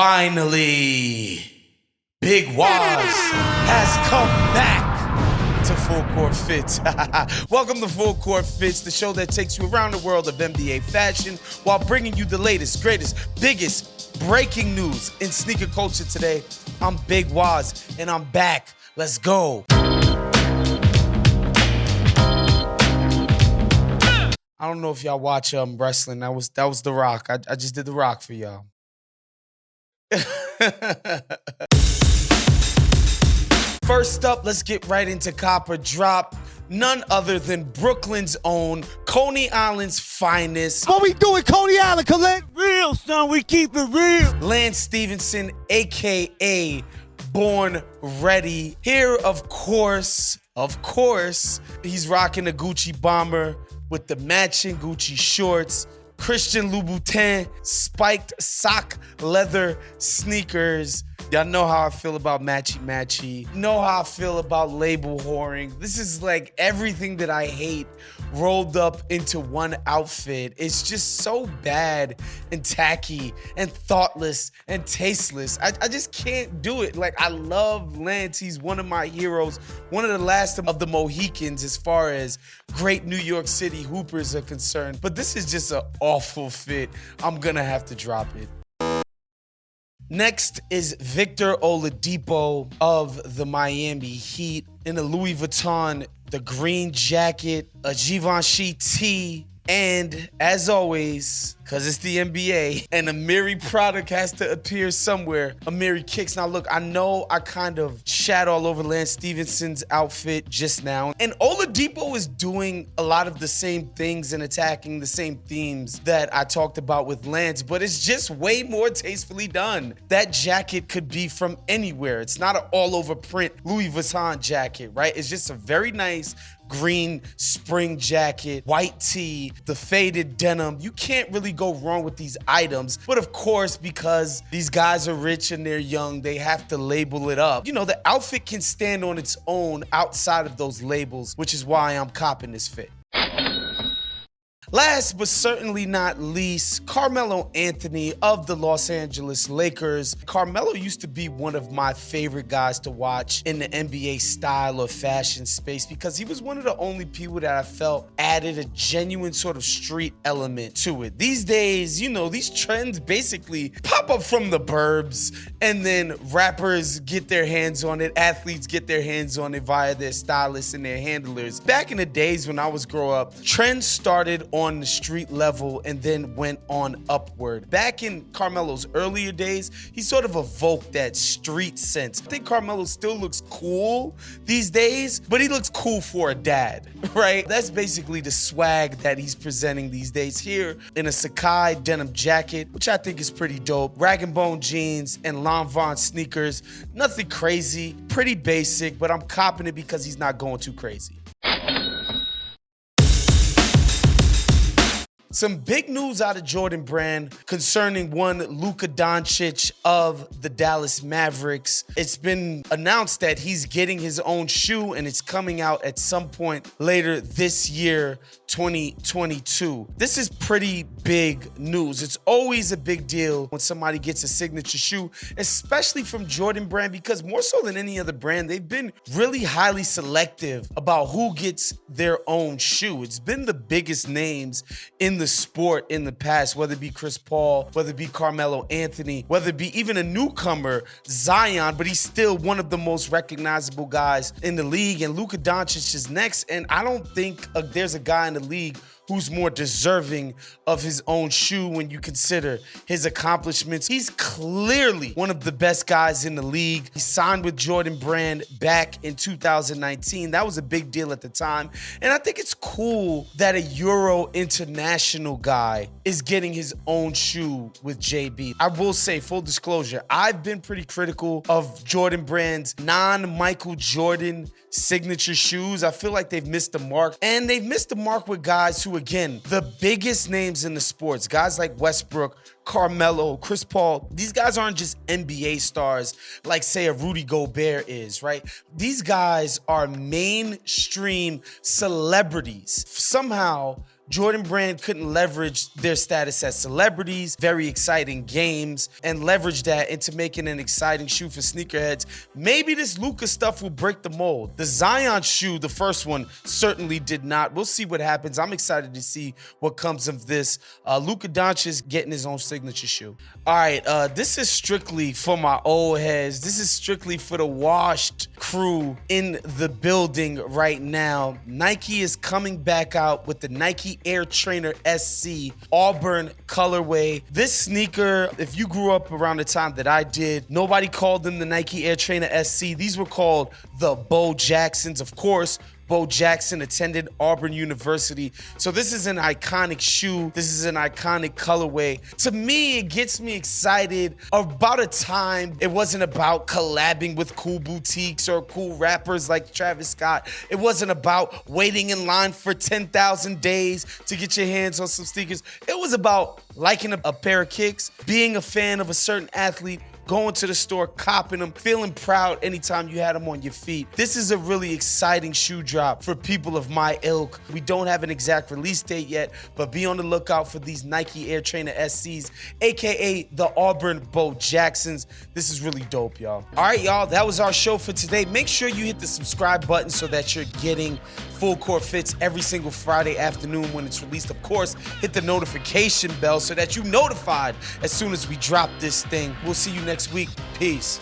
Finally, Big Waz has come back to Full Court Fits. Welcome to Full Court Fits, the show that takes you around the world of NBA fashion while bringing you the latest, greatest, biggest breaking news in sneaker culture today. I'm Big Waz, and I'm back. Let's go. I don't know if y'all watch wrestling. That was The Rock. I just did The Rock for y'all. First up, let's get right into Copper Drop. None other than Brooklyn's own, Coney Island's finest. What we doing, Coney Island? Collect real, son. We keep it real. Lance Stevenson, a.k.a. Born Ready. Here, of course, he's rocking a Gucci bomber with the matching Gucci shorts, Christian Louboutin spiked sock leather sneakers. Y'all know how I feel about matchy-matchy. You know how I feel about label whoring. This is like everything that I hate rolled up into one outfit. It's just so bad and tacky and thoughtless and tasteless. I just can't do it. Like, I love Lance. He's one of my heroes, one of the last of the Mohicans as far as great New York City hoopers are concerned. But this is just an awful fit. I'm gonna have to drop it. Next is Victor Oladipo of the Miami Heat in a Louis Vuitton, the green jacket, a Givenchy tee, and as always, because it's the NBA, and a Miri product has to appear somewhere, a Miri Kicks. Now look, I know I kind of shat all over Lance Stevenson's outfit just now, and Oladipo is doing a lot of the same things and attacking the same themes that I talked about with Lance, but it's just way more tastefully done. That jacket could be from anywhere. It's not an all-over print Louis Vuitton jacket, right? It's just a very nice green spring jacket, white tee, the faded denim. You can't really go wrong with these items. But of course, because these guys are rich and they're young, they have to label it up. You know, the outfit can stand on its own outside of those labels, which is why I'm copping this fit. Last but certainly not least, Carmelo Anthony of the Los Angeles Lakers. Carmelo used to be one of my favorite guys to watch in the NBA style or fashion space because he was one of the only people that I felt added a genuine sort of street element to it. These days, you know, these trends basically pop up from the burbs and then rappers get their hands on it, athletes get their hands on it via their stylists and their handlers. Back in the days when I was growing up, trends started on the street level and then went on upward. Back in Carmelo's earlier days, he sort of evoked that street sense. I think Carmelo still looks cool these days, but he looks cool for a dad, right? That's basically the swag that he's presenting these days here in a Sakai denim jacket, which I think is pretty dope. Rag and Bone jeans and Lanvin sneakers. Nothing crazy, pretty basic, but I'm copping it because he's not going too crazy. Some big news out of Jordan Brand concerning one Luka Doncic of the Dallas Mavericks. It's been announced that he's getting his own shoe and it's coming out at some point later this year, 2022. This is pretty big news. It's always a big deal when somebody gets a signature shoe, especially from Jordan Brand, because more so than any other brand, they've been really highly selective about who gets their own shoe. It's been the biggest names in the sport in the past, whether it be Chris Paul, whether it be Carmelo Anthony, whether it be even a newcomer, Zion, but he's still one of the most recognizable guys in the league. And Luka Doncic is next, and I don't think there's a guy in the league who's more deserving of his own shoe when you consider his accomplishments. He's clearly one of the best guys in the league. He signed with Jordan Brand back in 2019. That was a big deal at the time. And I think it's cool that a Euro international guy is getting his own shoe with JB. I will say, full disclosure, I've been pretty critical of Jordan Brand's non-Michael Jordan signature shoes. I feel like they've missed the mark. And they've missed the mark with guys who, again, the biggest names in the sports, guys like Westbrook, Carmelo, Chris Paul. These guys aren't just NBA stars like, say, a Rudy Gobert is, right? These guys are mainstream celebrities. Somehow, Jordan Brand couldn't leverage their status as celebrities, very exciting games, and leverage that into making an exciting shoe for sneakerheads. Maybe this Luka stuff will break the mold. The Zion shoe, the first one, certainly did not. We'll see what happens. I'm excited to see what comes of this. Luka Doncic getting his own signature shoe. All right, this is strictly for my old heads. This is strictly for the washed crew in the building right now. Nike is coming back out with the Nike Air Trainer SC Auburn colorway. This sneaker, if you grew up around the time that I did, nobody called them the Nike Air Trainer SC. These were called the Bo Jacksons, of course. Bo Jackson attended Auburn University. So this is an iconic shoe. This is an iconic colorway. To me, it gets me excited about a time it wasn't about collabing with cool boutiques or cool rappers like Travis Scott. It wasn't about waiting in line for 10,000 days to get your hands on some sneakers. It was about liking a pair of kicks, being a fan of a certain athlete, going to the store, copping them, feeling proud anytime you had them on your feet. This is a really exciting shoe drop for people of my ilk. We don't have an exact release date yet, but be on the lookout for these Nike Air Trainer SCs, aka the Auburn Bo Jacksons. This is really dope, y'all. All right, y'all, that was our show for today. Make sure you hit the subscribe button so that you're getting Full Court Fits every single Friday afternoon when it's released. Of course, hit the notification bell so that you're notified as soon as we drop this thing. We'll see you next week. Peace.